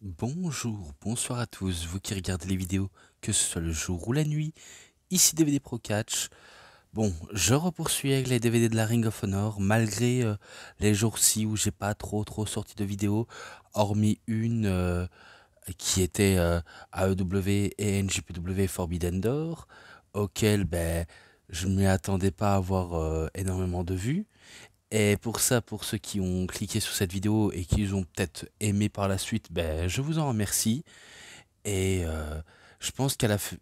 Bonjour, bonsoir à tous, vous qui regardez les vidéos, que ce soit le jour ou la nuit, ici DVD Pro Catch. Bon, je repoursuis avec les DVD de la Ring of Honor, malgré les jours-ci où j'ai pas trop sorti de vidéos, hormis une qui était AEW et NJPW Forbidden Door, auquel je ne m'y attendais pas à avoir énormément de vues. Et pour ça, pour ceux qui ont cliqué sur cette vidéo et qui ont peut-être aimé par la suite, je vous en remercie. Et je pense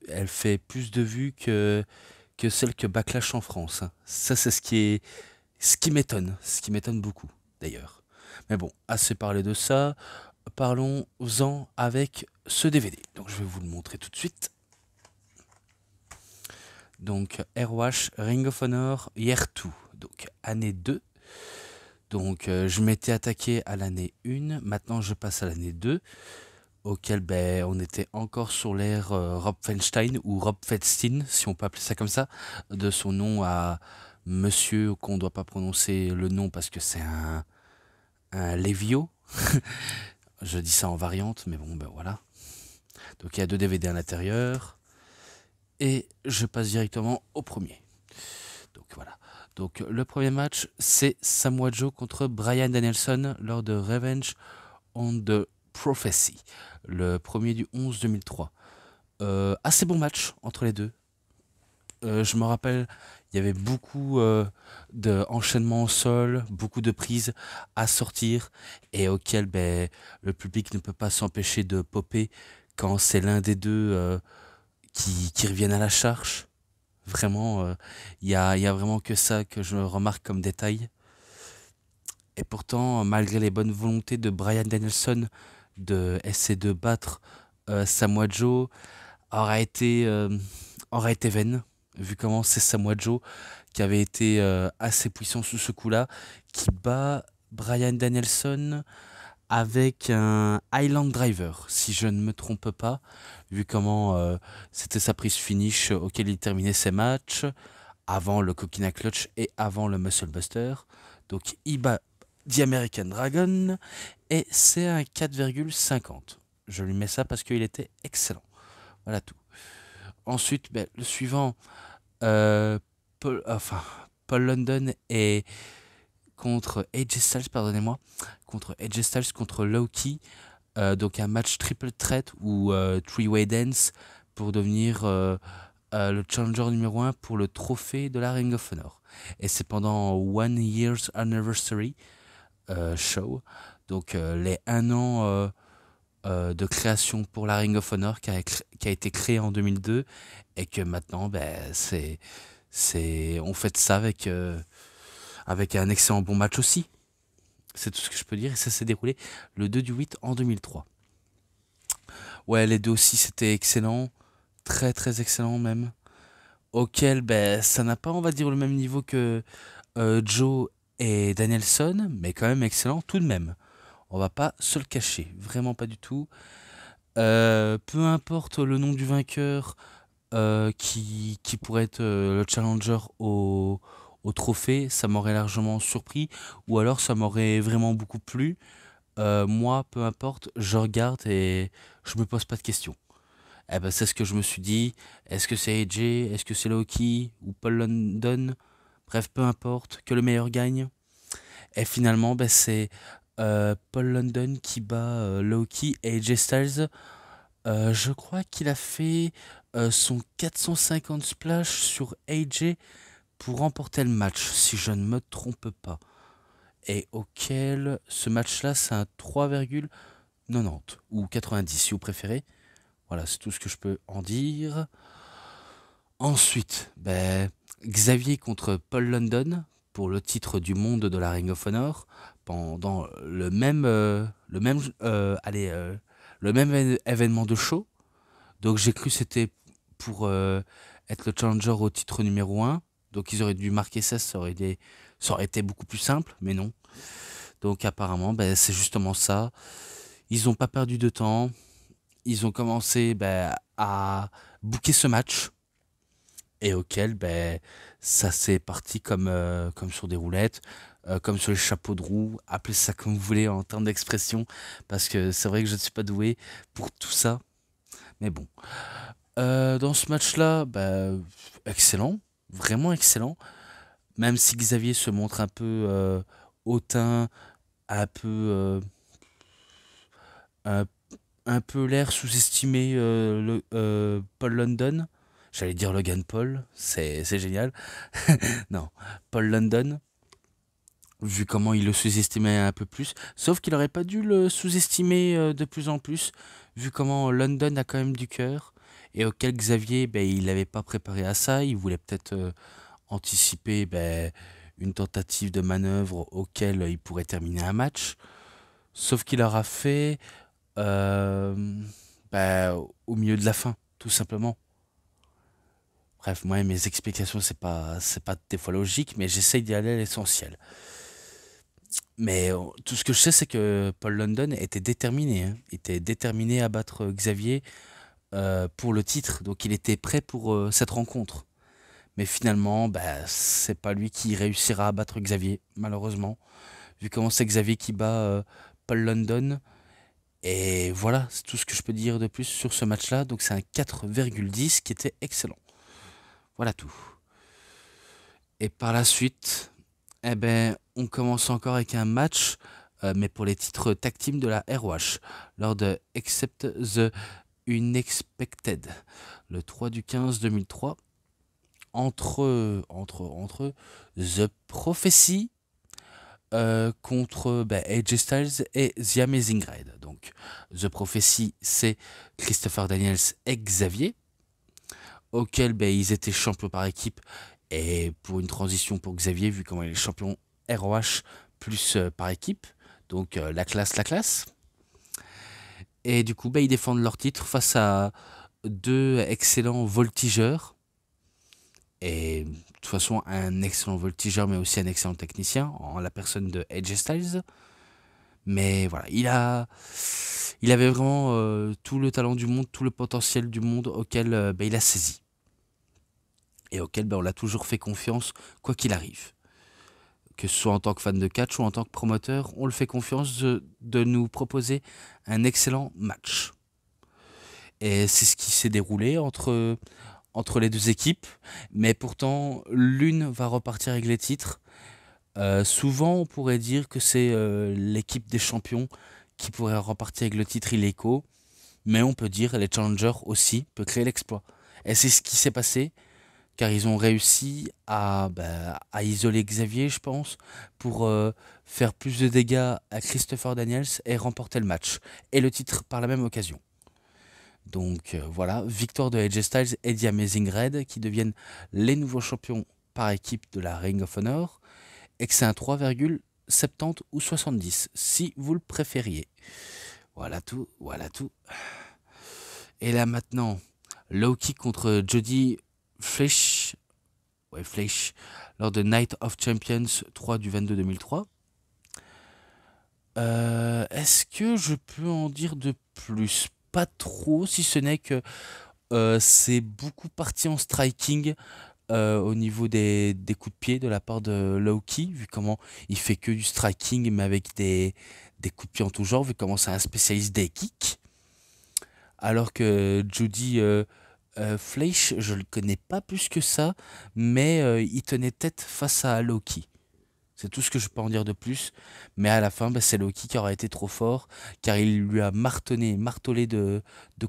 elle fait plus de vues que celle que Backlash en France, hein. Ça, c'est ce qui m'étonne beaucoup, d'ailleurs. Mais bon, assez parlé de ça, parlons-en avec ce DVD. Donc je vais vous le montrer tout de suite. Donc ROH Ring of Honor Year 2, donc année 2. Donc je m'étais attaqué à l'année 1, maintenant je passe à l'année 2, auquel on était encore sur l'ère Rob Feinstein, ou Rob Feinstein, si on peut appeler ça comme ça, de son nom à monsieur qu'on ne doit pas prononcer le nom parce que c'est un Lévio. Je dis ça en variante, mais bon, voilà. Donc il y a 2 DVD à l'intérieur, et je passe directement au premier. Donc voilà. Donc le premier match, c'est Samoa Joe contre Bryan Danielson lors de Revenge on the Prophecy, le premier du 11 2003. Assez bon match entre les deux. Je me rappelle, il y avait beaucoup d'enchaînements au sol, beaucoup de prises à sortir, et auquel le public ne peut pas s'empêcher de popper quand c'est l'un des deux qui reviennent à la charge. Vraiment, y a vraiment que ça que je remarque comme détail. Et pourtant, malgré les bonnes volontés de Bryan Danielson de essayer de battre Samoa Joe, aurait été, euh, aurait été vaine, vu comment c'est Samoa Joe qui avait été assez puissant sous ce coup-là, qui bat Bryan Danielson avec un Highland Driver, si je ne me trompe pas, vu comment c'était sa prise finish auquel il terminait ses matchs, avant le Coquina Clutch et avant le Muscle Buster. Donc il bat The American Dragon, et c'est un 4,50. Je lui mets ça parce qu'il était excellent. Voilà tout. Ensuite, le suivant, euh, Paul London est contre AJ Styles, pardonnez-moi, contre AJ Styles contre Low-Ki, donc un match triple threat ou three-way dance pour devenir le challenger numéro 1 pour le trophée de la Ring of Honor. Et c'est pendant One Year's Anniversary Show, donc les 1 an de création pour la Ring of Honor qui a été créée en 2002, et que maintenant on fête ça avec un excellent bon match aussi. C'est tout ce que je peux dire, et ça s'est déroulé le 2 du 8 en 2003. Ouais, les deux aussi c'était excellent, très excellent même, auquel ça n'a pas, on va dire, le même niveau que Joe et Danielson, mais quand même excellent tout de même. On va pas se le cacher, vraiment pas du tout. Peu importe le nom du vainqueur qui pourrait être le challenger au trophée, ça m'aurait largement surpris, ou alors ça m'aurait vraiment beaucoup plu. Moi, peu importe, je regarde et je me pose pas de questions. Eh ben, c'est ce que je me suis dit. Est-ce que c'est AJ? Est-ce que c'est Loki ou Paul London? Bref, peu importe, que le meilleur gagne. Et finalement, c'est Paul London qui bat Loki, et AJ Styles. Je crois qu'il a fait son 450 splash sur AJ pour remporter le match, si je ne me trompe pas. Et auquel ce match-là, c'est un 3,90 ou 90 si vous préférez. Voilà, c'est tout ce que je peux en dire. Ensuite, Xavier contre Paul London pour le titre du monde de la Ring of Honor pendant le même événement de show. Donc j'ai cru que c'était pour être le challenger au titre numéro 1. Donc ils auraient dû marquer ça, ça aurait été beaucoup plus simple, mais non. Donc apparemment, c'est justement ça. Ils n'ont pas perdu de temps. Ils ont commencé à booker ce match, et auquel ça s'est parti comme sur des roulettes. comme sur les chapeaux de roue, appelez ça comme vous voulez en termes d'expression, parce que c'est vrai que je ne suis pas doué pour tout ça, mais bon. Dans ce match-là, bah, excellent, vraiment excellent, même si Xavier se montre un peu hautain, un peu, un, un peu l'air sous-estimé, Paul London. J'allais dire Logan Paul, c'est génial. Non, Paul London, vu comment il le sous-estimait un peu plus. Sauf qu'il aurait pas dû le sous-estimer de plus en plus, vu comment London a quand même du cœur, et auquel Xavier, ben, il n'avait pas préparé à ça. Il voulait peut-être anticiper ben, une tentative de manœuvre auquel il pourrait terminer un match. Sauf qu'il aura fait euh, ben, au milieu de la fin, tout simplement. Bref, moi, mes explications, c'est pas des fois logique, mais j'essaye d'y aller à l'essentiel. Mais tout ce que je sais, c'est que Paul London était déterminé, hein. Il était déterminé à battre Xavier pour le titre. Donc il était prêt pour cette rencontre. Mais finalement, bah, c'est pas lui qui réussira à battre Xavier, malheureusement. Vu comment c'est Xavier qui bat Paul London. Et voilà, c'est tout ce que je peux dire de plus sur ce match-là. Donc c'est un 4,10 qui était excellent. Voilà tout. Et par la suite, eh ben, on commence encore avec un match, mais pour les titres tag team de la ROH, lors de Accept the Unexpected, le 3 du 15 2003, entre The Prophecy contre AJ Styles et The Amazing Red. Donc, The Prophecy, c'est Christopher Daniels et Xavier, auquel ben, ils étaient champions par équipe. Et pour une transition pour Xavier, vu comment il est champion ROH plus par équipe, donc la classe, la classe. Et du coup, bah, ils défendent leur titre face à deux excellents voltigeurs. Et de toute façon, un excellent voltigeur, mais aussi un excellent technicien, en la personne de AJ Styles. Mais voilà, il avait vraiment tout le talent du monde, tout le potentiel du monde auquel bah, il a saisi. Et auquel bah, on l'a toujours fait confiance, quoi qu'il arrive. Que ce soit en tant que fan de catch ou en tant que promoteur, on le fait confiance de nous proposer un excellent match. Et c'est ce qui s'est déroulé entre les deux équipes, mais pourtant l'une va repartir avec les titres. Souvent on pourrait dire que c'est l'équipe des champions qui pourrait repartir avec le titre illico, mais on peut dire les challengers aussi peuvent créer l'exploit. Et c'est ce qui s'est passé, car ils ont réussi à isoler Xavier, je pense, pour faire plus de dégâts à Christopher Daniels et remporter le match, et le titre par la même occasion. Donc voilà, victoire de AJ Styles et The Amazing Red qui deviennent les nouveaux champions par équipe de la Ring of Honor, et que c'est un 3,70 ou 70 si vous le préfériez. Voilà tout, voilà tout. Et là maintenant, low kick contre Jody Fleisch, ouais, Fleisch, lors de Night of Champions 3 du 22 2003. Est-ce que je peux en dire de plus? Pas trop, si ce n'est que c'est beaucoup parti en striking au niveau des coups de pied de la part de Loki, vu comment il fait que du striking, mais avec des coups de pied en tout genre, vu comment c'est un spécialiste des kicks. Alors que Judy Fleisch, je le connais pas plus que ça, mais il tenait tête face à Loki. C'est tout ce que je peux en dire de plus. Mais à la fin, bah, c'est Loki qui aura été trop fort, car il lui a martelé de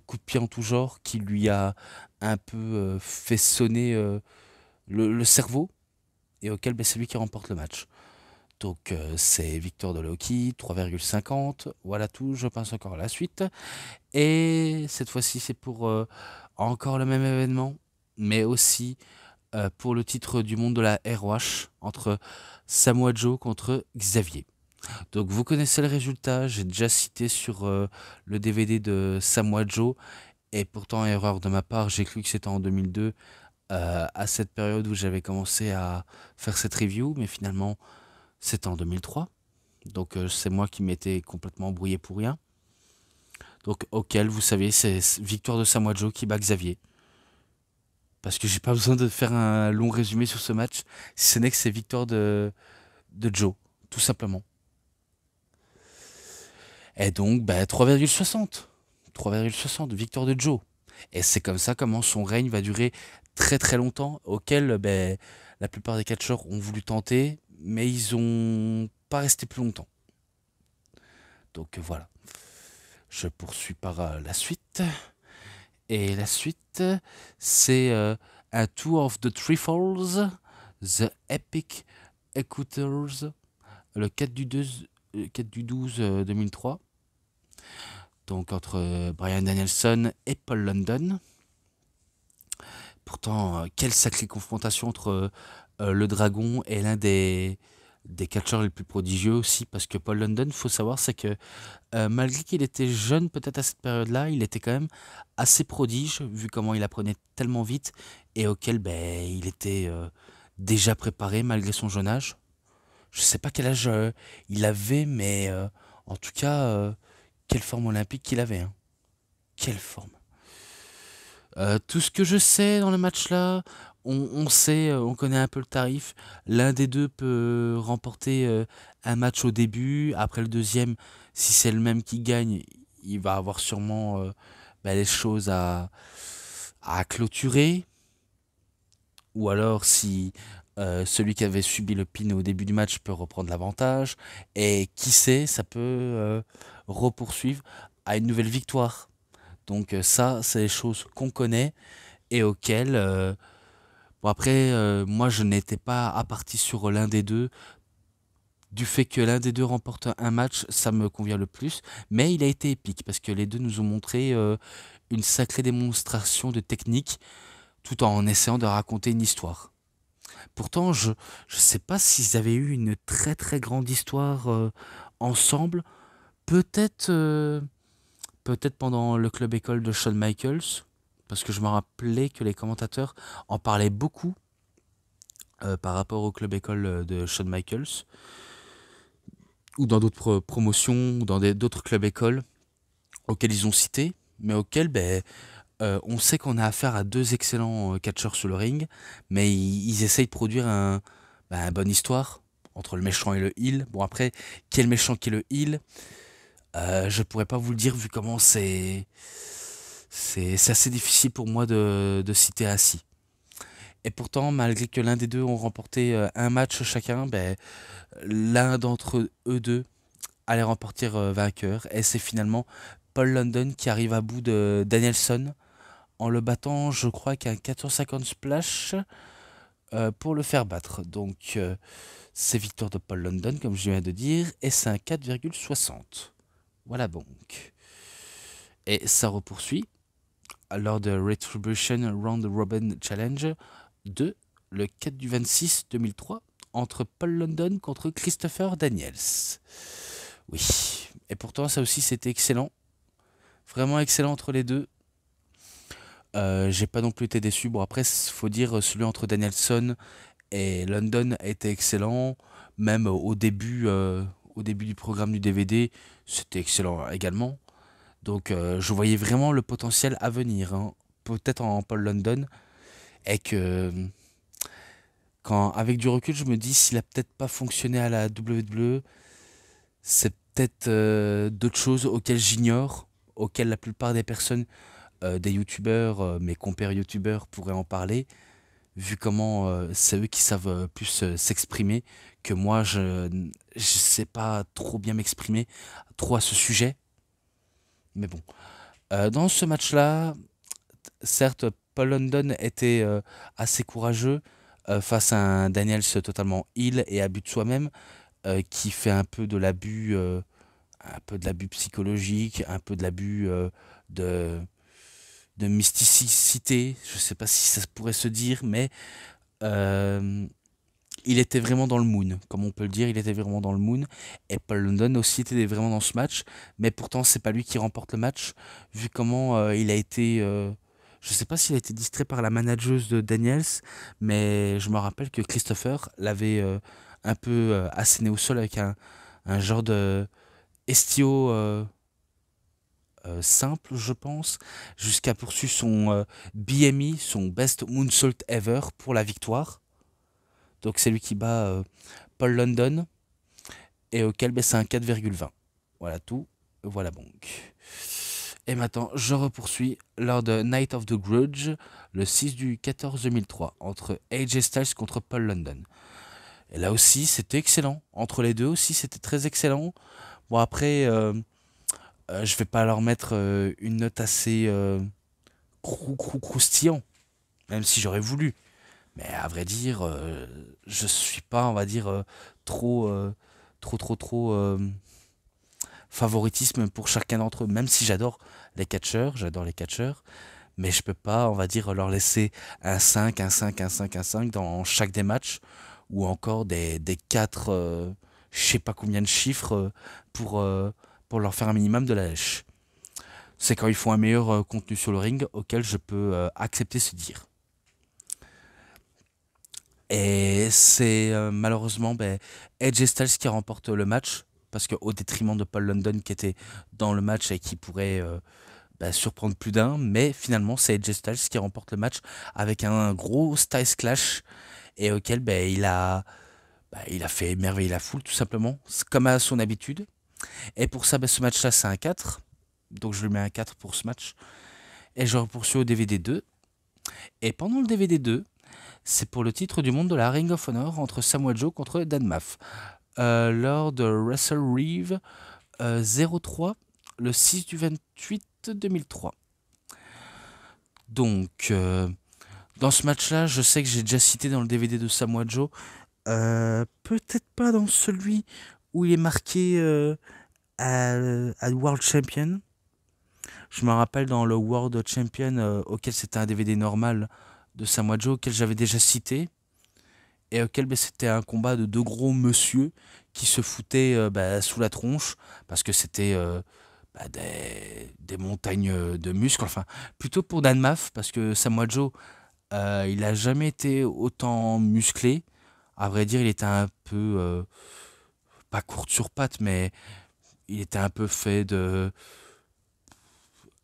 coups de pied en tout genre, qui lui a un peu fait sonner le cerveau, et auquel bah, c'est lui qui remporte le match. Donc c'est victoire de Loki, 3,50. Voilà tout, je pense encore à la suite. Et cette fois-ci, c'est pour encore le même événement, mais aussi pour le titre du monde de la ROH entre Samoa Joe contre Xavier. Donc vous connaissez le résultat, j'ai déjà cité sur le DVD de Samoa Joe, et pourtant erreur de ma part, j'ai cru que c'était en 2002, à cette période où j'avais commencé à faire cette review, mais finalement c'était en 2003. Donc c'est moi qui m'étais complètement embrouillé pour rien. Donc auquel, vous savez, c'est victoire de Samoa Joe qui bat Xavier. Parce que j'ai pas besoin de faire un long résumé sur ce match, si ce n'est que c'est victoire de Joe. tout simplement. Et donc, 3,60. 3,60, victoire de Joe. Et c'est comme ça comment son règne va durer très très longtemps, auquel la plupart des catcheurs ont voulu tenter, mais ils ont pas resté plus longtemps. Donc voilà. Je poursuis par la suite. Et la suite, c'est un Tour of the Three Falls, The Epic Equators, le 4 du 12 2003. Donc entre Bryan Danielson et Paul London. Pourtant, quelle sacrée confrontation entre le Dragon et l'un des catcheurs les plus prodigieux aussi, parce que Paul London, faut savoir, c'est que malgré qu'il était jeune peut-être à cette période-là, il était quand même assez prodige, vu comment il apprenait tellement vite, et auquel il était déjà préparé malgré son jeune âge. Je sais pas quel âge il avait, mais en tout cas, quelle forme olympique qu'il avait. Hein. Quelle forme. Tout ce que je sais dans le match-là, on sait, on connaît un peu le tarif. L'un des deux peut remporter un match au début. Après le deuxième, si c'est le même qui gagne, il va avoir sûrement les choses à clôturer. Ou alors si celui qui avait subi le pin au début du match peut reprendre l'avantage. Et qui sait, ça peut repoursuivre à une nouvelle victoire. Donc ça, c'est des choses qu'on connaît et auxquelles... bon après, moi je n'étais pas à partie sur l'un des deux. Du fait que l'un des deux remporte un match, ça me convient le plus. Mais il a été épique parce que les deux nous ont montré une sacrée démonstration de technique tout en essayant de raconter une histoire. Pourtant, je ne sais pas s'ils avaient eu une très très grande histoire ensemble. Peut-être peut-être pendant le club école de Shawn Michaels, parce que je me rappelais que les commentateurs en parlaient beaucoup par rapport au club école de Shawn Michaels, ou dans d'autres promotions, ou dans d'autres clubs écoles auxquels ils ont cité, mais auxquels on sait qu'on a affaire à deux excellents catcheurs sur le ring, mais ils essayent de produire une bonne histoire entre le méchant et le heel. Bon après, quel méchant qui est le heel, je pourrais pas vous le dire vu comment c'est assez difficile pour moi de citer ainsi. Et pourtant, malgré que l'un des deux ont remporté un match chacun, l'un d'entre eux deux allait remporter vainqueur. Et c'est finalement Paul London qui arrive à bout de Danielson en le battant, je crois, qu'un 450 splash pour le faire battre. Donc, c'est victoire de Paul London, comme je viens de dire, et c'est un 4,60. Voilà donc. Et ça repoursuit lors de Retribution Round Robin Challenge 2, le 4 du 26 2003, entre Paul London contre Christopher Daniels. Oui, et pourtant ça aussi c'était excellent, vraiment excellent entre les deux. J'ai pas non plus été déçu. Bon après, faut dire celui entre Danielson et London a été excellent, même au début du programme du DVD, c'était excellent également. Donc je voyais vraiment le potentiel à venir, hein. Peut-être en Paul London, et que avec du recul, je me dis s'il a peut-être pas fonctionné à la WWE, c'est peut-être d'autres choses auxquelles j'ignore, auxquelles la plupart des personnes, des youtubeurs, mes compères youtubeurs pourraient en parler, vu comment c'est eux qui savent plus s'exprimer que moi, je sais pas trop bien m'exprimer trop à ce sujet. Mais bon, dans ce match-là, certes, Paul London était assez courageux face à un Daniels totalement heel et abus de soi-même, qui fait un peu de l'abus psychologique, un peu de l'abus de, de mysticité. Je sais pas si ça pourrait se dire, mais euh, il était vraiment dans le moon, comme on peut le dire, il était vraiment dans le moon. Et Paul London aussi était vraiment dans ce match, mais pourtant c'est pas lui qui remporte le match, vu comment il a été. Je sais pas s'il a été distrait par la manageuse de Daniels, mais je me rappelle que Christopher l'avait un peu asséné au sol avec un genre de estio simple, je pense, jusqu'à poursuivre son BME, son Best Moonsault Ever, pour la victoire. Donc c'est lui qui bat Paul London. et auquel c'est un 4,20. Voilà tout, voilà donc. Et maintenant, je repoursuis lors de Night of the Grudge, le 6 du 14 2003, entre AJ Styles contre Paul London. Et là aussi, c'était excellent. Entre les deux aussi, c'était très excellent. Bon, après, je vais pas leur mettre une note assez croustillant, même si j'aurais voulu. Mais à vrai dire, je suis pas, on va dire, trop, trop favoritisme pour chacun d'entre eux. Même si j'adore les catcheurs, mais je peux pas, on va dire, leur laisser un 5 un 5 un 5 un 5 dans chaque des matchs, ou encore des 4 je sais pas combien de chiffres pour leur faire un minimum de la lèche. C'est quand ils font un meilleur contenu sur le ring auquel je peux accepter ce dire. Et c'est malheureusement AJ Styles qui remporte le match, parce qu'au détriment de Paul London qui était dans le match et qui pourrait surprendre plus d'un, mais finalement c'est AJ Styles qui remporte le match avec un gros Styles Clash et auquel il a fait émerveiller la foule tout simplement, comme à son habitude. Et pour ça, ce match-là c'est un 4, donc je lui mets un 4 pour ce match. Et je poursuis au DVD 2. Et pendant le DVD 2, c'est pour le titre du monde de la Ring of Honor entre Samoa Joe contre Dan Maff. Lors de Wrestle Reeve 03, le 6 du 28 2003. Donc, dans ce match-là, je sais que j'ai déjà cité dans le DVD de Samoa Joe, peut-être pas dans celui où il est marqué à World Champion. Je me rappelle dans le World Champion, auquel c'était un DVD normal de Samoa Joe, auquel j'avais déjà cité, et auquel c'était un combat de deux gros monsieur qui se foutaient sous la tronche, parce que c'était des montagnes de muscles, enfin, plutôt pour Dan Maff, parce que Samoa Joe, il a jamais été autant musclé. À vrai dire, il était un peu, pas courte sur pattes, mais il était un peu fait de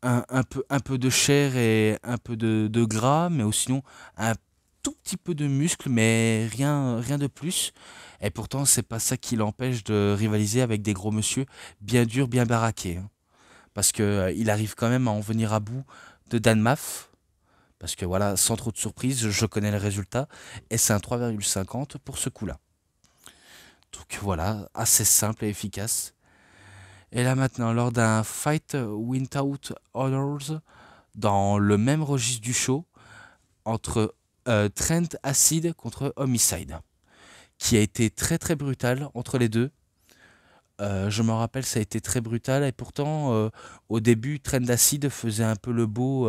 un peu de chair et un peu de gras, mais aussi sinon un tout petit peu de muscle, mais rien de plus. Et pourtant, c'est pas ça qui l'empêche de rivaliser avec des gros monsieur bien durs, bien baraqués, hein. Parce que il arrive quand même à en venir à bout de Dan Maff. Parce que voilà, sans trop de surprise, je connais le résultat. Et c'est un 3,50 pour ce coup-là. Donc voilà, assez simple et efficace. Et là maintenant, lors d'un Fight Without Honors, dans le même registre du show, entre Trent Acid contre Homicide, qui a été très très brutal entre les deux. Je me rappelle, ça a été très brutal, et pourtant, au début, Trent Acid faisait un peu le beau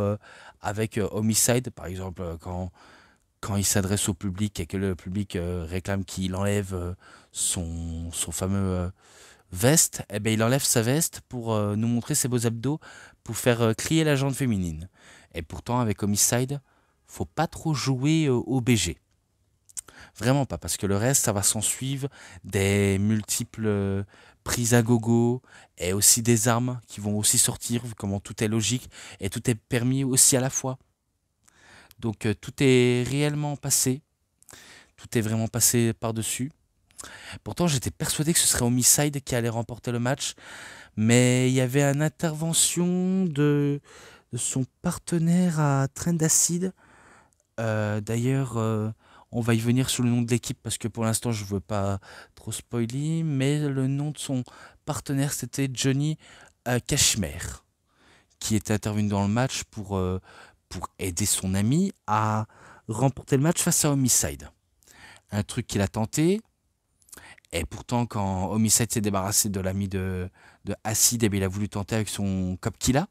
avec Homicide, par exemple, quand il s'adresse au public et que le public réclame qu'il enlève son fameux veste, eh ben, il enlève sa veste pour nous montrer ses beaux abdos, pour faire crier la jante féminine. Et pourtant, avec Homicide, faut pas trop jouer au BG. Vraiment pas, parce que le reste, ça va s'en suivre des multiples prises à gogo et aussi des armes qui vont aussi sortir, vu comment tout est logique et tout est permis aussi à la fois. Donc tout est réellement passé, tout est vraiment passé par-dessus. Pourtant, j'étais persuadé que ce serait Homicide qui allait remporter le match, mais il y avait une intervention de son partenaire à Trend Acid. D'ailleurs, on va y venir sur le nom de l'équipe parce que pour l'instant, je veux pas trop spoiler, mais le nom de son partenaire, c'était Johnny Cashmere, qui était intervenu dans le match pour aider son ami à remporter le match face à Homicide. Un truc qu'il a tenté, et pourtant, quand Homicide s'est débarrassé de l'ami de Acid, eh bien, il a voulu tenter avec son Cop Killa.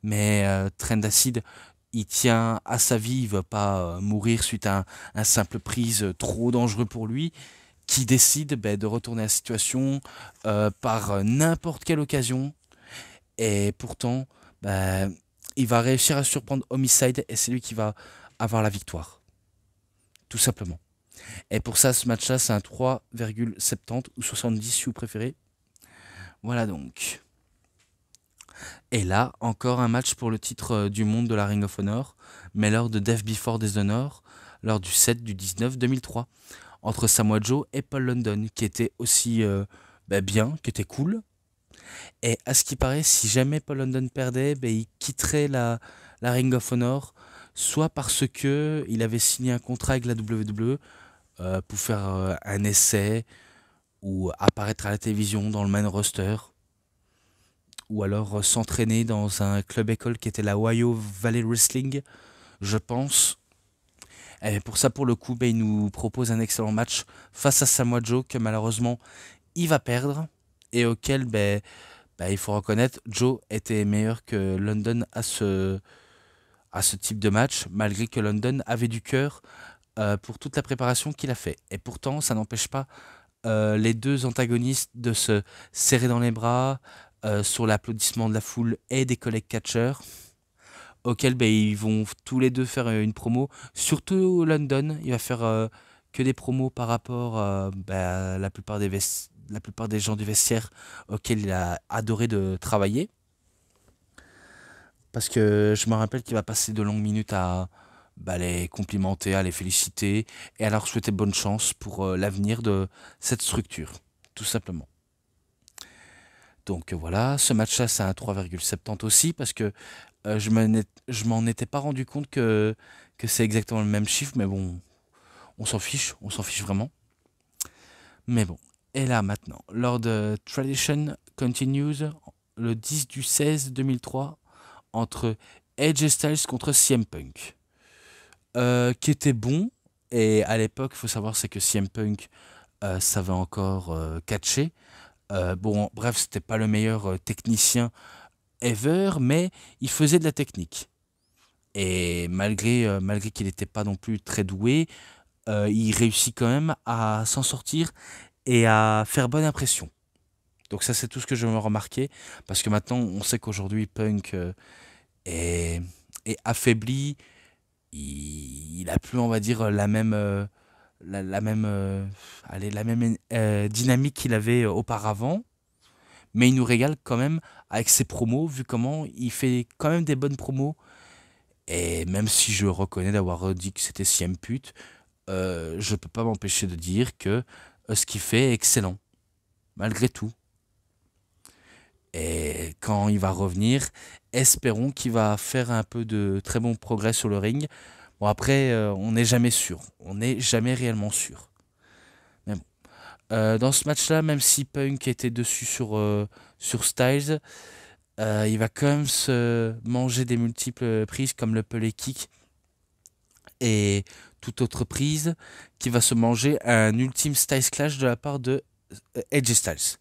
Mais Trend Acid, il tient à sa vie, il ne veut pas mourir suite à un simple prise trop dangereux pour lui, qui décide de retourner la situation par n'importe quelle occasion. Et pourtant, il va réussir à surprendre Homicide et c'est lui qui va avoir la victoire. Tout simplement. Et pour ça, ce match-là, c'est un 3,70 ou 70 si vous préférez. Voilà donc. Et là, encore un match pour le titre du monde de la Ring of Honor, mais lors de Death Before Dishonor, lors du 7 du 19 2003, entre Samoa Joe et Paul London, qui était aussi bien, qui était cool. Et à ce qui paraît, si jamais Paul London perdait, il quitterait la Ring of Honor, soit parce que il avait signé un contrat avec la WWE pour faire un essai ou apparaître à la télévision dans le main roster, ou alors s'entraîner dans un club école qui était la Ohio Valley Wrestling, je pense. Et pour ça, pour le coup, il nous propose un excellent match face à Samoa Joe que malheureusement il va perdre et auquel il faut reconnaître Joe était meilleur que London à ce type de match, malgré que London avait du cœur pour toute la préparation qu'il a fait. Et pourtant, ça n'empêche pas les deux antagonistes de se serrer dans les bras sur l'applaudissement de la foule et des collègues catcheurs, auxquels ils vont tous les deux faire une promo. Surtout London, il va faire que des promos par rapport à la plupart des gens du vestiaire auxquels il a adoré de travailler. Parce que je me rappelle qu'il va passer de longues minutes à les complimenter, à les féliciter et à leur souhaiter bonne chance pour l'avenir de cette structure, tout simplement. Donc voilà, ce match-là, c'est un 3,70 aussi parce que je m'en étais pas rendu compte que c'est exactement le même chiffre, mais bon, on s'en fiche vraiment. Mais bon, et là maintenant, lors de Tradition Continues, le 10 du 16 2003, entre AJ Styles contre CM Punk, qui était bon. Et à l'époque, il faut savoir, c'est que CM Punk savait encore catcher. Bon, bref, c'était pas le meilleur technicien ever, mais il faisait de la technique. Et malgré qu'il n'était pas non plus très doué, il réussit quand même à s'en sortir et à faire bonne impression. Donc ça, c'est tout ce que je me remarquais, parce que maintenant, on sait qu'aujourd'hui, Punk est, est affaibli, il a plus, on va dire, la même, la même dynamique qu'il avait auparavant, mais il nous régale quand même avec ses promos, vu comment il fait quand même des bonnes promos. Et même si je reconnais d'avoir dit que c'était CM Pute, je peux pas m'empêcher de dire que ce qu'il fait est excellent, malgré tout. Et quand il va revenir, espérons qu'il va faire un peu de très bon progrès sur le ring. Bon, après, on n'est jamais sûr. On n'est jamais réellement sûr. Mais bon. Dans ce match-là, même si Punk était dessus sur Styles, il va quand même se manger des multiples prises comme le pelé kick et toute autre prise qui va se manger un ultime Styles Clash de la part de AJ Styles.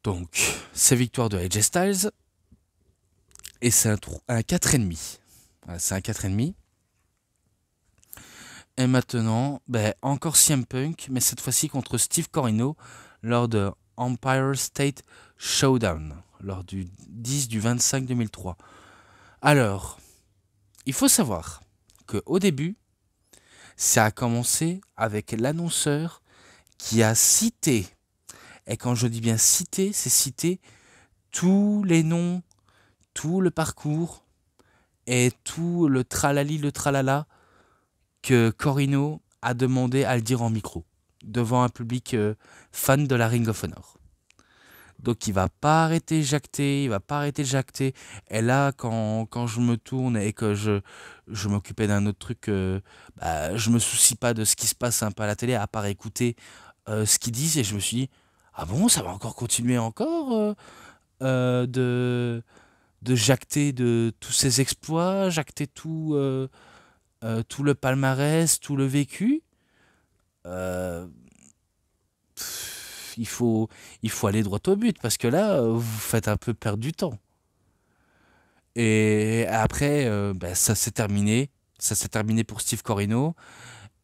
Donc, c'est victoire de AJ Styles. Et c'est un 4,5. Voilà, c'est un 4,5. Et maintenant, encore CM Punk, mais cette fois-ci contre Steve Corino lors de Empire State Showdown, lors du 10 du 25 2003. Alors, il faut savoir qu'au début, ça a commencé avec l'annonceur qui a cité, et quand je dis bien cité, c'est citer tous les noms, tout le parcours et tout le tralali, le tralala que Corino a demandé à le dire en micro, devant un public fan de la Ring of Honor. Donc il va pas arrêter de jacter, il va pas arrêter de jacter. Et là, quand je me tourne et que je m'occupais d'un autre truc, je me soucie pas de ce qui se passe un peu à la télé, à part écouter ce qu'ils disent. Et je me suis dit, ah bon, ça va encore continuer encore de jacter de tous ses exploits, jacter tout le palmarès, tout le vécu. Euh, il faut, il faut aller droit au but parce que là, vous faites un peu perdre du temps. Et après, ça s'est terminé. Ça s'est terminé pour Steve Corino.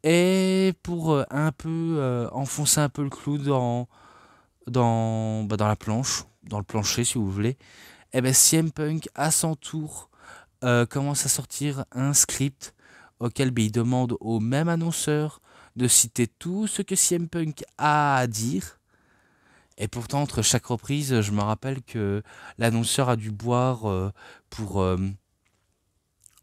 Et pour un peu enfoncer un peu le clou dans la planche, dans le plancher si vous voulez, CM Punk à son tour commence à sortir un script auquel il demande au même annonceur de citer tout ce que CM Punk a à dire. Et pourtant, entre chaque reprise, je me rappelle que l'annonceur a dû boire pour,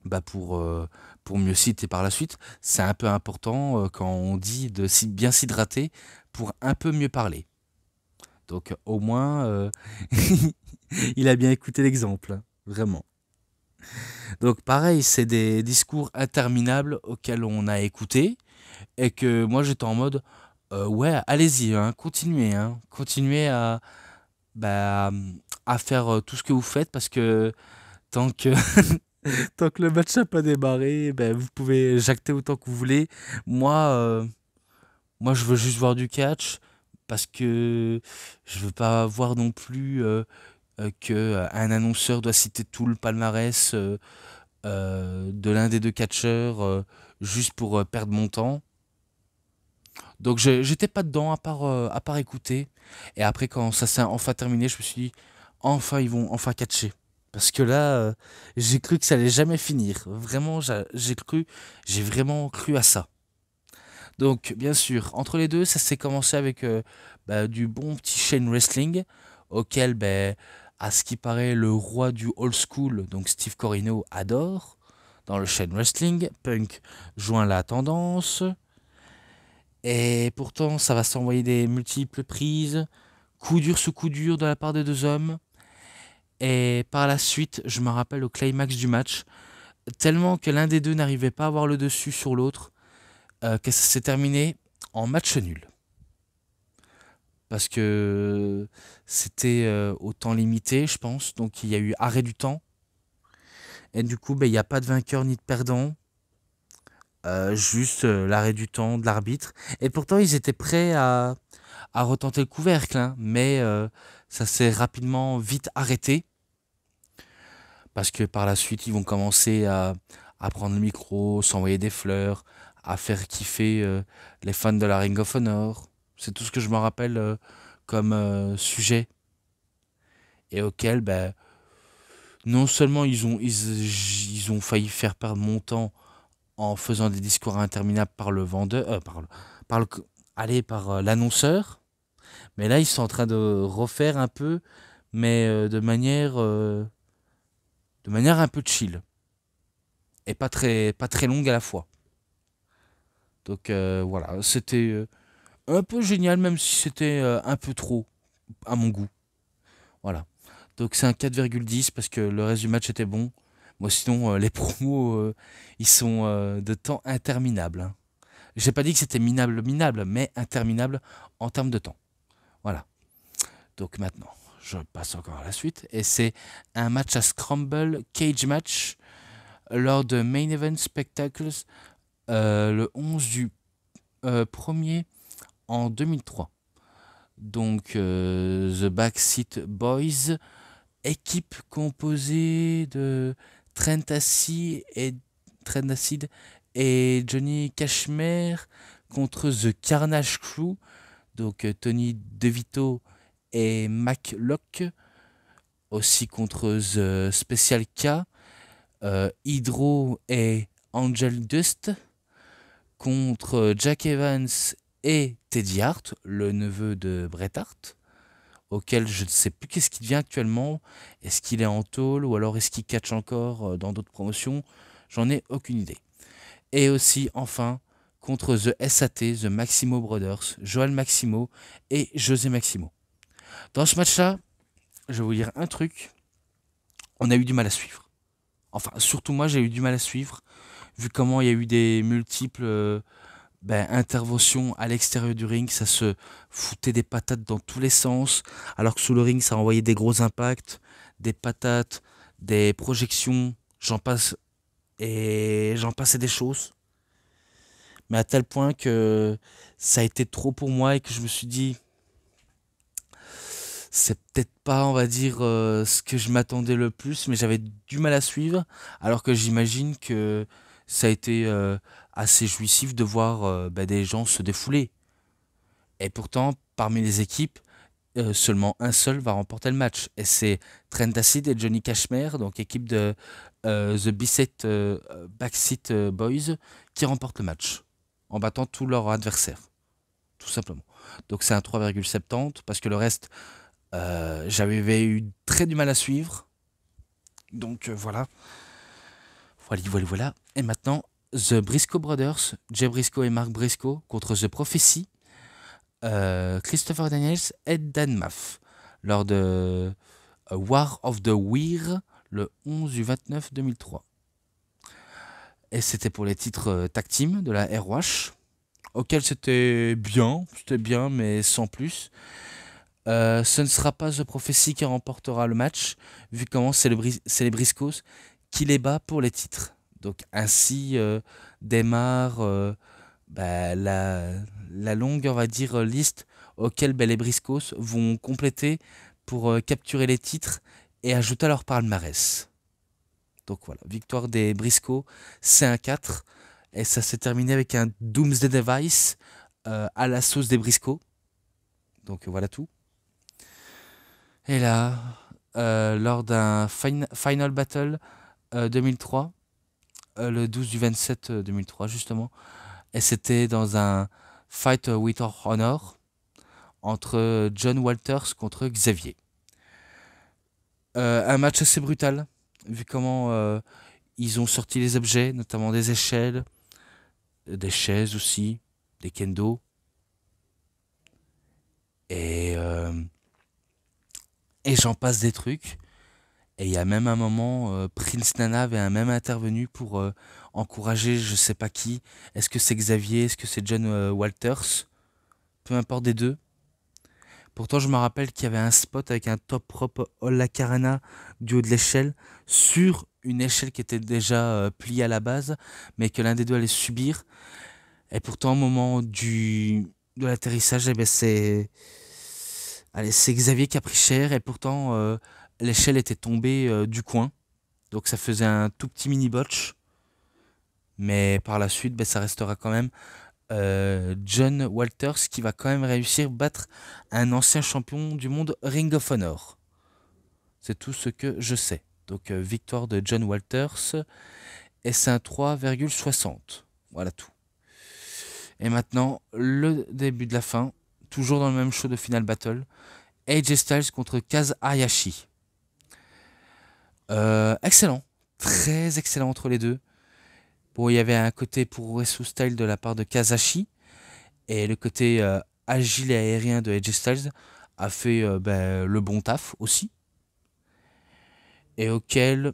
pour mieux citer par la suite. C'est un peu important quand on dit de bien s'hydrater pour un peu mieux parler. Donc au moins, il a bien écouté l'exemple, hein, vraiment. Donc pareil, c'est des discours interminables auxquels on a écouté et que moi j'étais en mode ouais, allez-y, hein, continuez bah, à faire tout ce que vous faites parce que tant que tant que le match n'a pas démarré, ben, vous pouvez jacter autant que vous voulez. Moi, moi, je veux juste voir du catch parce que je veux pas voir non plus que un annonceur doit citer tout le palmarès de l'un des deux catcheurs juste pour perdre mon temps. Donc j'étais pas dedans à part écouter. Et après quand ça s'est enfin terminé, je me suis dit enfin ils vont enfin catcher. Parce que là, j'ai cru que ça allait jamais finir. Vraiment, j'ai vraiment cru à ça. Donc bien sûr, entre les deux, ça s'est commencé avec bah, du bon petit chain wrestling auquel, ben, à ce qui paraît, le roi du old school, donc Steve Corino, adore. Dans le chain wrestling, Punk joint la tendance. Et pourtant, ça va s'envoyer des multiples prises, coup dur sous coup dur de la part des deux hommes. Et par la suite, je me rappelle au climax du match, tellement que l'un des deux n'arrivait pas à avoir le dessus sur l'autre, que ça s'est terminé en match nul. Parce que c'était au temps limité, je pense, donc il y a eu arrêt du temps. Et du coup, ben, il n'y a pas de vainqueur ni de perdant, juste l'arrêt du temps de l'arbitre. Et pourtant, ils étaient prêts à retenter le couvercle, hein, mais ça s'est rapidement vite arrêté parce que par la suite ils vont commencer à prendre le micro, s'envoyer des fleurs, à faire kiffer les fans de la Ring of Honor. C'est tout ce que je me rappelle comme sujet et auquel ben, non seulement ils ont failli faire perdre mon temps en faisant des discours interminables par le vendeur, par le, allez, par l'annonceur. Mais là, ils sont en train de refaire un peu, mais de manière un peu chill et pas très longue à la fois. Donc voilà, c'était un peu génial, même si c'était un peu trop à mon goût. Voilà. Donc c'est un 4,10 parce que le reste du match était bon. Moi, sinon, les promos, ils sont de temps interminables, hein. J'ai pas dit que c'était minable, mais interminable en termes de temps. Voilà. Donc maintenant, je passe encore à la suite. Et c'est un match à Scramble Cage Match lors de Main Event Spectacles le 11 du 1er en 2003. Donc The Backseat Boys, équipe composée de Trent Acid et Johnny Cashmere contre The Carnage Crew, donc Tony DeVito et Mac Locke, aussi contre The Special K, Hydro et Angel Dust, contre Jack Evans et Teddy Hart, le neveu de Bret Hart, auquel je ne sais plus qu'est-ce qu'il devient actuellement. Est-ce qu'il est en tôle ou alors est-ce qu'il catch encore dans d'autres promotions? J'en ai aucune idée. Et aussi, enfin, contre The SAT, The Maximo Brothers, Joel Maximo et José Maximo. Dans ce match-là, je vais vous dire un truc, on a eu du mal à suivre. Enfin, surtout moi, j'ai eu du mal à suivre, vu comment il y a eu des multiples interventions à l'extérieur du ring, ça se foutait des patates dans tous les sens, alors que sous le ring, ça envoyait des gros impacts, des patates, des projections, j'en passe, et j'en passais des choses. Mais à tel point que ça a été trop pour moi et que je me suis dit, c'est peut-être pas, on va dire, ce que je m'attendais le plus, mais j'avais du mal à suivre, alors que j'imagine que ça a été assez jouissif de voir des gens se défouler. Et pourtant, parmi les équipes, seulement un seul va remporter le match. Et c'est Trent Acid et Johnny Cashmere, donc équipe de The Backseat Boys, qui remportent le match, en battant tous leurs adversaires, tout simplement. Donc c'est un 3,70, parce que le reste, j'avais eu très du mal à suivre. Donc voilà. Voilà. Et maintenant, The Briscoe Brothers, Jay Briscoe et Mark Briscoe contre The Prophecy. Christopher Daniels et Dan Maff lors de War of the Weir le 11 du 29 2003. Et c'était pour les titres tag team de la ROH, auquel c'était bien, mais sans plus. Ce ne sera pas The Prophecy qui remportera le match, vu comment c'est les Briscoes qui les bat pour les titres. Donc ainsi démarre la longue, on va dire, liste auquel les Briscoes vont compléter pour capturer les titres et ajouter à leur palmarès. Donc voilà, victoire des Briscoes, C1-4. Et ça s'est terminé avec un Doomsday Device à la sauce des Briscoes. Donc voilà tout. Et là, lors d'un Final Battle 2003, le 12 du 27 2003 justement, et c'était dans un Fight with Honor entre John Walters contre Xavier. Un match assez brutal, vu comment ils ont sorti les objets, notamment des échelles, des chaises aussi, des kendo. Et j'en passe des trucs. Et il y a même un moment, Prince Nana avait même intervenu pour encourager je sais pas qui. Est-ce que c'est Xavier? Est-ce que c'est John Walters? Peu importe des deux. Pourtant, je me rappelle qu'il y avait un spot avec un top rope All La Carana du haut de l'échelle sur une échelle qui était déjà pliée à la base, mais que l'un des deux allait subir. Et pourtant, au moment de l'atterrissage, eh ben, c'est Xavier qui a pris cher. Et pourtant, l'échelle était tombée du coin. Donc ça faisait un tout petit mini botch. Mais par la suite, ben, ça restera quand même John Walters qui va quand même réussir à battre un ancien champion du monde Ring of Honor. C'est tout ce que je sais. Donc victoire de John Walters et c'est un 3,60. Voilà tout. Et maintenant, le début de la fin, toujours dans le même show de Final Battle, AJ Styles contre Kaz Hayashi. Excellent, très excellent entre les deux. Bon, il y avait un côté pour Wrestle Style de la part de Kazashi et le côté agile et aérien de AJ Styles a fait le bon taf aussi. Et auquel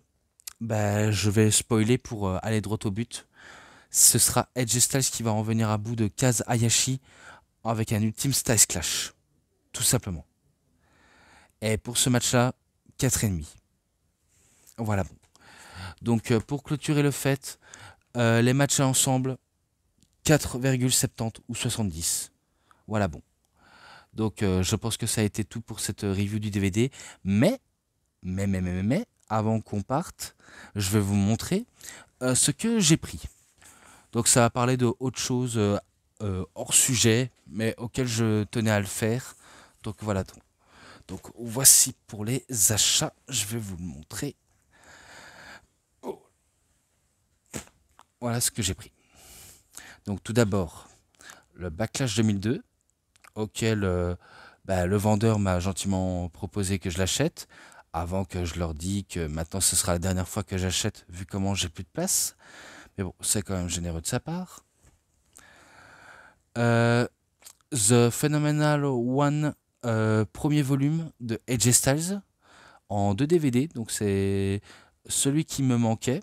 je vais spoiler pour aller droit au but. Ce sera AJ Styles qui va en venir à bout de Kaz Hayashi avec un ultime Styles Clash. Tout simplement. Et pour ce match-là, 4,5. Voilà bon. Donc pour clôturer le fait, les matchs ensemble, 4,70 ou 70. Voilà bon. Donc je pense que ça a été tout pour cette review du DVD. Mais, avant qu'on parte, je vais vous montrer ce que j'ai pris. Donc ça va parler de autre chose hors sujet, mais auquel je tenais à le faire. Donc voilà. Donc voici pour les achats. Je vais vous le montrer. Oh. Voilà ce que j'ai pris. Donc tout d'abord, le Backlash 2002, auquel le vendeur m'a gentiment proposé que je l'achète, avant que je leur dise que maintenant ce sera la dernière fois que j'achète, vu comment j'ai plus de place. Mais bon, c'est quand même généreux de sa part. The Phenomenal One, premier volume de AJ Styles, en 2 DVD, donc c'est celui qui me manquait,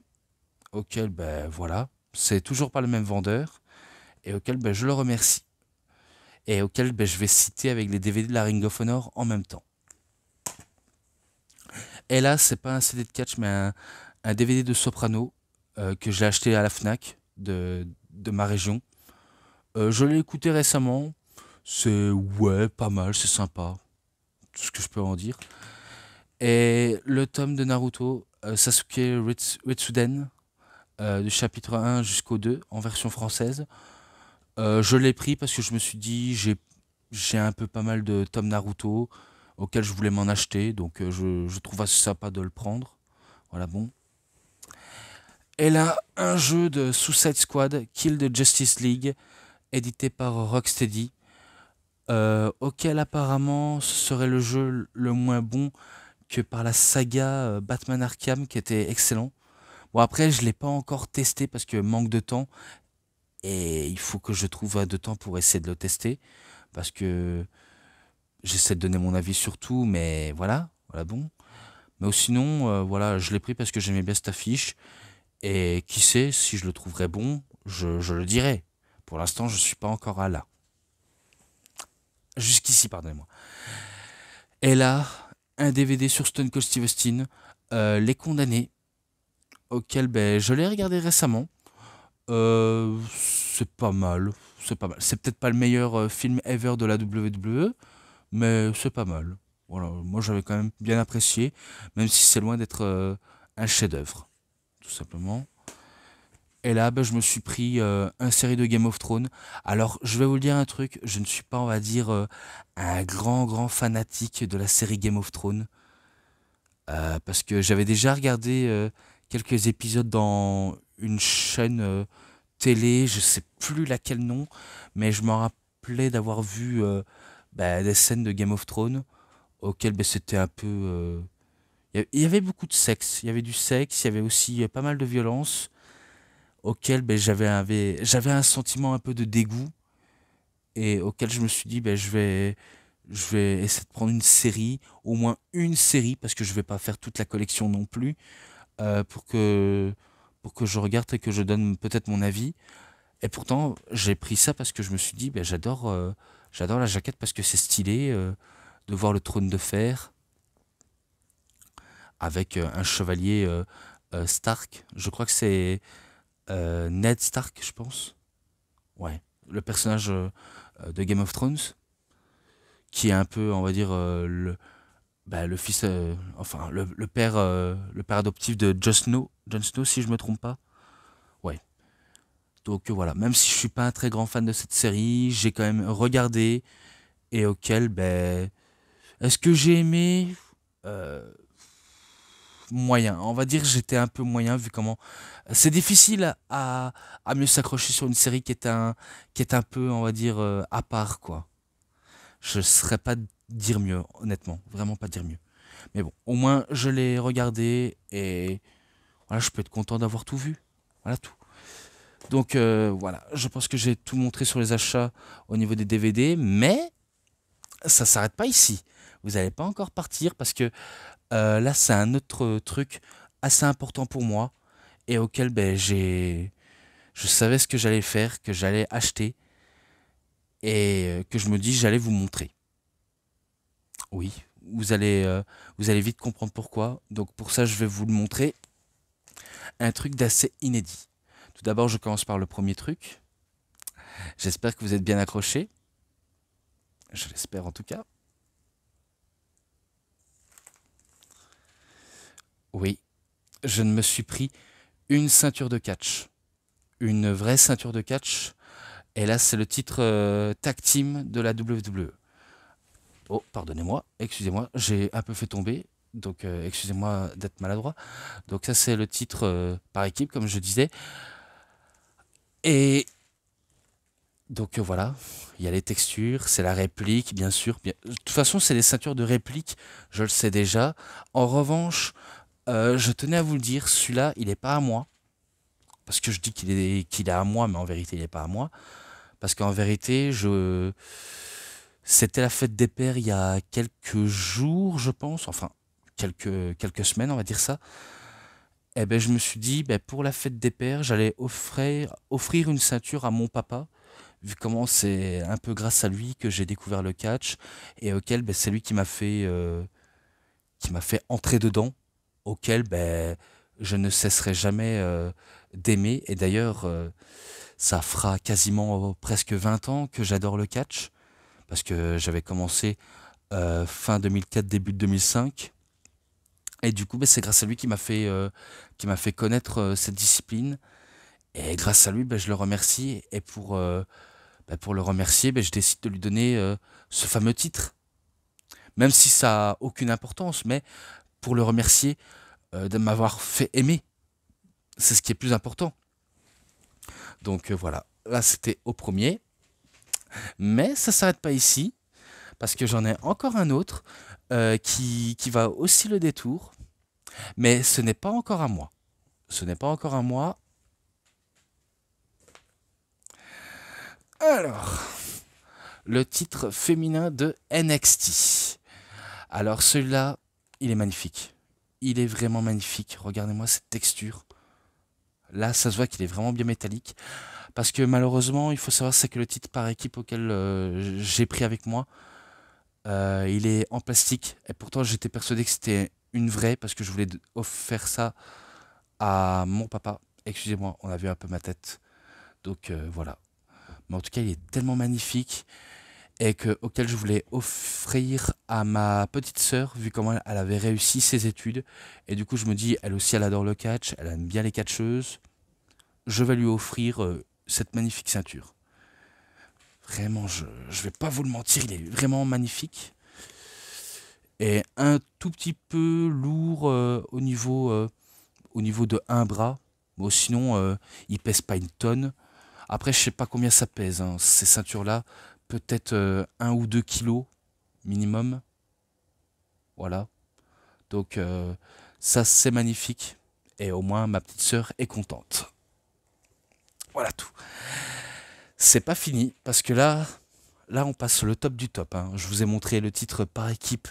auquel, voilà, c'est toujours pas le même vendeur, et auquel je le remercie. Et auquel je vais citer avec les DVD de la Ring of Honor en même temps. Et là, c'est pas un CD de catch, mais un DVD de Soprano que j'ai acheté à la Fnac de ma région. Je l'ai écouté récemment. C'est pas mal, c'est sympa. Tout ce que je peux en dire. Et le tome de Naruto, Sasuke Retsuden, du chapitre 1 jusqu'au 2, en version française. Je l'ai pris parce que je me suis dit, j'ai un peu pas mal de tomes Naruto auxquels je voulais m'en acheter, donc je trouve assez sympa de le prendre. Voilà, bon. Et là, un jeu de Suicide Squad, Kill the Justice League, édité par Rocksteady, auquel apparemment ce serait le jeu le moins bon que par la saga Batman Arkham, qui était excellent. Bon, après, je ne l'ai pas encore testé parce que manque de temps, et il faut que je trouve de temps pour essayer de le tester. parce que j'essaie de donner mon avis sur tout, mais voilà bon. Mais sinon, voilà, je l'ai pris parce que j'aimais bien cette affiche, et qui sait, si je le trouverais bon, je le dirai. Pour l'instant, je suis pas encore à là. Jusqu'ici, pardonnez-moi. Et là, un DVD sur Stone Cold Steve Austin, Les Condamnés, auquel ben, je l'ai regardé récemment. C'est pas mal. C'est pas mal. C'est peut-être pas le meilleur film ever de la WWE, mais c'est pas mal. Voilà, moi j'avais quand même bien apprécié, même si c'est loin d'être un chef-d'œuvre, tout simplement. Et là, ben, je me suis pris un série de Game of Thrones. Alors, je vais vous le dire un truc, je ne suis pas, on va dire, un grand fanatique de la série Game of Thrones. Parce que j'avais déjà regardé quelques épisodes dans une chaîne télé, je sais plus laquelle nom, mais je me rappelais d'avoir vu bah, des scènes de Game of Thrones auxquelles bah, c'était un peu... Il y avait beaucoup de sexe, il y avait du sexe, il y avait aussi pas mal de violence, auquel ben, j'avais un sentiment un peu de dégoût, et auquel je me suis dit, ben, je vais essayer de prendre une série, au moins une série, parce que je vais pas faire toute la collection non plus, euh, pour que, pour que je regarde et que je donne peut-être mon avis. Et pourtant, j'ai pris ça parce que je me suis dit, ben, j'adore la jaquette parce que c'est stylé de voir le trône de fer avec un chevalier Stark. Je crois que c'est Ned Stark, je pense. Ouais, le personnage de Game of Thrones, qui est un peu, on va dire, le fils, enfin, le père adoptif de Jon Snow, si je me trompe pas. Ouais. Donc voilà, même si je suis pas un très grand fan de cette série, j'ai quand même regardé, et auquel, ben, est-ce que j'ai aimé? Euh, Moyen. On va dire que j'étais un peu moyen vu comment. C'est difficile à mieux s'accrocher sur une série qui est un peu, on va dire, à part, quoi. Je ne saurais pas dire mieux, honnêtement. Vraiment pas dire mieux. Mais bon, au moins, je l'ai regardé, et voilà, je peux être content d'avoir tout vu. Voilà tout. Donc voilà, je pense que j'ai tout montré sur les achats au niveau des DVD, mais ça s'arrête pas ici. Vous n'allez pas encore partir parce que là, c'est un autre truc assez important pour moi, et auquel ben, je savais ce que j'allais faire, que j'allais acheter, et que je me dis j'allais vous montrer. Oui, vous allez vite comprendre pourquoi. Donc pour ça, je vais vous le montrer. Un truc d'assez inédit. Tout d'abord, je commence par le premier truc. J'espère que vous êtes bien accrochés. Je l'espère en tout cas. Oui, je ne me suis pris une ceinture de catch. Une vraie ceinture de catch. Et là, c'est le titre tag team de la WWE. Oh, pardonnez-moi, excusez-moi, j'ai un peu fait tomber. Donc, excusez-moi d'être maladroit. Donc, ça, c'est le titre par équipe, comme je disais. Et donc, voilà, il y a les textures, c'est la réplique, bien sûr. De toute façon, c'est des ceintures de réplique, je le sais déjà. En revanche, je tenais à vous le dire, celui-là, il n'est pas à moi. Parce que je dis qu'il est à moi, mais en vérité, il n'est pas à moi. Parce qu'en vérité, c'était la fête des pères il y a quelques jours, je pense. Enfin, quelques semaines, on va dire ça. Et ben, je me suis dit, ben, pour la fête des pères, j'allais offrir une ceinture à mon papa, vu comment c'est un peu grâce à lui que j'ai découvert le catch, et auquel ben, c'est lui qui m'a fait entrer dedans, auquel ben, je ne cesserai jamais d'aimer. Et d'ailleurs, ça fera quasiment presque 20 ans que j'adore le catch, parce que j'avais commencé fin 2004, début de 2005. Et du coup, ben, c'est grâce à lui qui m'a fait connaître cette discipline. Et grâce à lui, ben, je le remercie. Et pour le remercier, ben, je décide de lui donner ce fameux titre. Même si ça n'a aucune importance, mais pour le remercier de m'avoir fait aimer. C'est ce qui est plus important. Donc voilà, là c'était au premier. Mais ça ne s'arrête pas ici, parce que j'en ai encore un autre qui va aussi le détour. Mais ce n'est pas encore à moi. Ce n'est pas encore à moi. Alors, le titre féminin de NXT. Alors celui-là, il est magnifique. Il est vraiment magnifique. Regardez-moi cette texture. Là, ça se voit qu'il est vraiment bien métallique. Parce que malheureusement, il faut savoir, c'est que le titre par équipe auquel j'ai pris avec moi, il est en plastique. Et pourtant, j'étais persuadé que c'était une vraie, parce que je voulais offrir ça à mon papa. Excusez-moi, on a vu un peu ma tête. Donc voilà. Mais en tout cas, il est tellement magnifique. Et auquel je voulais offrir à ma petite sœur, vu comment elle avait réussi ses études. Et du coup, je me dis, elle aussi, elle adore le catch, elle aime bien les catcheuses. Je vais lui offrir cette magnifique ceinture. Vraiment, je vais pas vous le mentir, il est vraiment magnifique. Et un tout petit peu lourd au niveau de un bras. Bon, sinon, il pèse pas une tonne. Après, je sais pas combien ça pèse, hein, ces ceintures-là. Peut-être 1 ou 2 kilos minimum. Voilà. Donc, ça, c'est magnifique. Et au moins, ma petite sœur est contente. Voilà tout. C'est pas fini, parce que là on passe le top du top, hein. Je vous ai montré le titre par équipe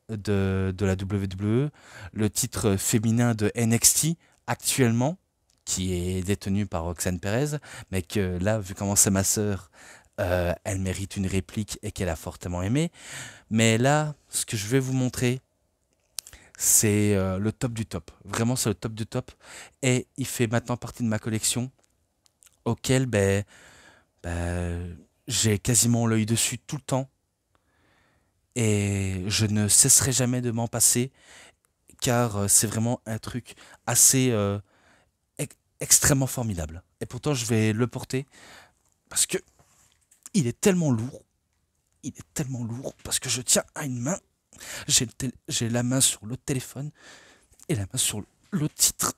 de la WWE, le titre féminin de NXT actuellement, qui est détenu par Roxanne Perez, mais que là, vu comment c'est ma sœur, elle mérite une réplique et qu'elle a fortement aimé. Mais là, ce que je vais vous montrer, c'est le top du top. Vraiment, c'est le top du top. Et il fait maintenant partie de ma collection, auquel j'ai quasiment l'œil dessus tout le temps. Et je ne cesserai jamais de m'en passer, car c'est vraiment un truc assez extrêmement formidable. Et pourtant, je vais le porter, parce que il est tellement lourd. Il est tellement lourd, parce que je tiens à une main. J'ai la main sur le téléphone et la main sur le titre.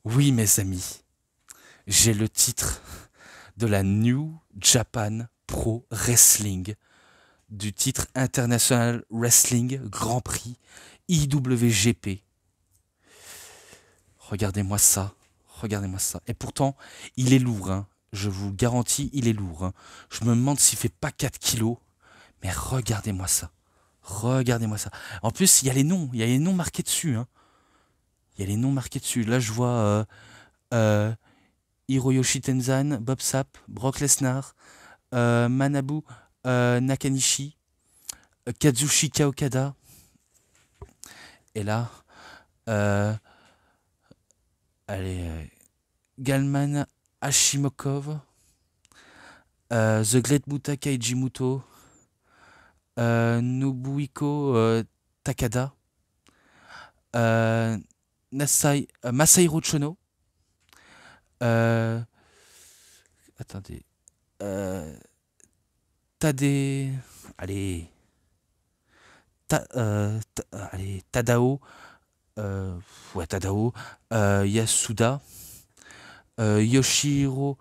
Oui, mes amis, j'ai le titre de la New Japan Pro Wrestling, du titre International Wrestling Grand Prix IWGP. Regardez-moi ça, regardez-moi ça. Et pourtant, il est lourd, hein. Je vous garantis, il est lourd, hein. Je me demande s'il fait pas 4 kilos, mais regardez-moi ça. Regardez-moi ça. En plus, il y a les noms marqués dessus, hein. Il y a les noms marqués dessus. Là, je vois euh, Hiroyoshi Tenzan, Bob Sapp, Brock Lesnar, Manabu Nakanishi, Kazushika Okada. Et là, allez, Galman Hashimokov, The Great Muta Kaijimoto, Nobuhiko Takada, Masahiro Chono, attendez, Tade, allez, Tadao, Tadao, Yasuda, Yoshihiro,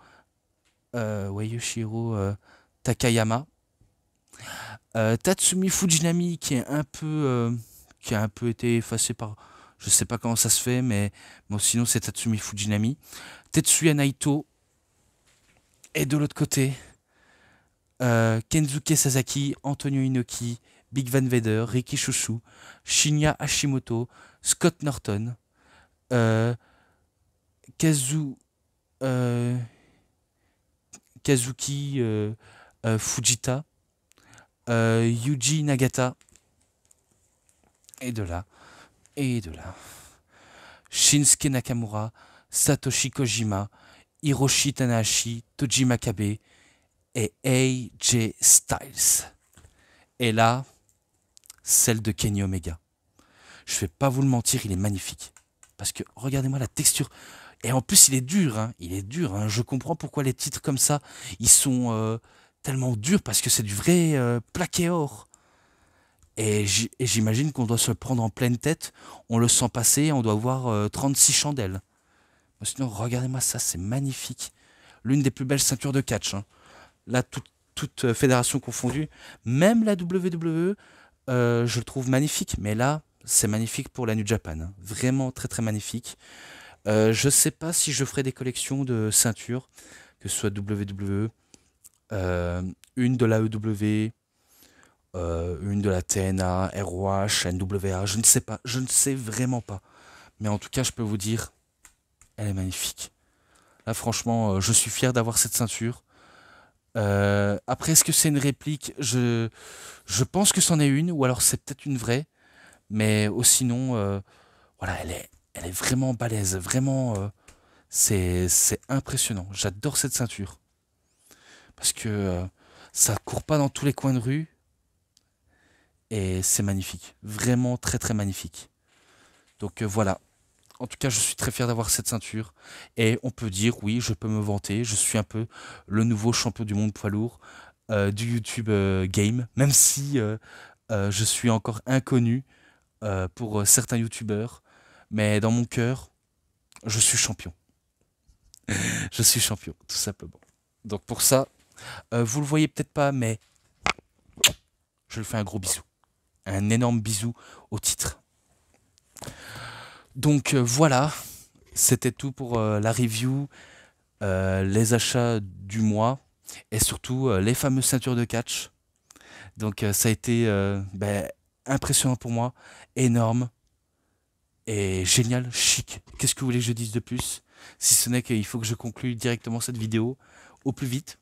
Takayama, Tatsumi Fujinami qui a un peu été effacé par, je sais pas comment ça se fait, mais bon, sinon c'est Tatsumi Fujinami, Tetsuya Naito, et de l'autre côté, Kensuke Sasaki, Antonio Inoki, Big Van Vader, Riki Choshu, Shinya Hashimoto, Scott Norton, Kazuki Fujita, Yuji Nagata, et de là, Shinsuke Nakamura, Satoshi Kojima, Hiroshi Tanahashi, Toji Makabe et AJ Styles. Et là, celle de Kenny Omega. Je vais pas vous le mentir, il est magnifique. Parce que regardez-moi la texture. Et en plus, il est dur, hein. Il est dur, hein. Je comprends pourquoi les titres comme ça, ils sont tellement durs, parce que c'est du vrai plaqué or. Et j'imagine qu'on doit se le prendre en pleine tête, on le sent passer, on doit voir 36 chandelles. Sinon, regardez-moi ça, c'est magnifique. L'une des plus belles ceintures de catch, hein. Là, toute fédération confondue. Même la WWE, je le trouve magnifique. Mais là, c'est magnifique pour la New Japan, hein. Vraiment très très magnifique. Je sais pas si je ferai des collections de ceintures, que ce soit WWE, une de la EW, une de la TNA, ROH, NWA, je ne sais pas, je ne sais vraiment pas. Mais en tout cas, je peux vous dire, elle est magnifique. Là, franchement, je suis fier d'avoir cette ceinture. Après, est-ce que c'est une réplique? Je pense que c'en est une, ou alors c'est peut-être une vraie. Mais sinon, voilà, elle est vraiment balèze. Vraiment, c'est impressionnant. J'adore cette ceinture. Parce que ça court pas dans tous les coins de rue. Et c'est magnifique. Vraiment très très magnifique. Donc voilà. En tout cas, je suis très fier d'avoir cette ceinture. Et on peut dire, oui, je peux me vanter. Je suis un peu le nouveau champion du monde poids lourd du YouTube Game. Même si je suis encore inconnu pour certains YouTubeurs. Mais dans mon cœur, je suis champion. Je suis champion, tout simplement. Donc pour ça, vous le voyez peut-être pas, mais je lui fais un gros bisou. Un énorme bisou au titre. Donc voilà, c'était tout pour la review, les achats du mois et surtout les fameuses ceintures de catch. Donc ça a été impressionnant pour moi, énorme et génial, chic. Qu'est-ce que vous voulez que je dise de plus? Si ce n'est qu'il faut que je conclue directement cette vidéo au plus vite.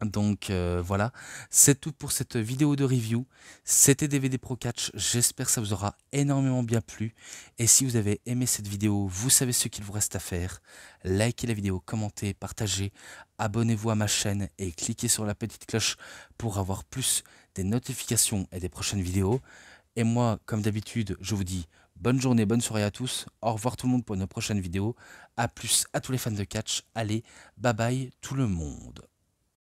Donc voilà, c'est tout pour cette vidéo de review. C'était DVD Pro Catch, j'espère que ça vous aura énormément bien plu. Et si vous avez aimé cette vidéo, vous savez ce qu'il vous reste à faire. Likez la vidéo, commentez, partagez, abonnez-vous à ma chaîne et cliquez sur la petite cloche pour avoir plus des notifications et des prochaines vidéos. Et moi, comme d'habitude, je vous dis bonne journée, bonne soirée à tous. Au revoir tout le monde pour une prochaine vidéo. A plus à tous les fans de catch. Allez, bye bye tout le monde.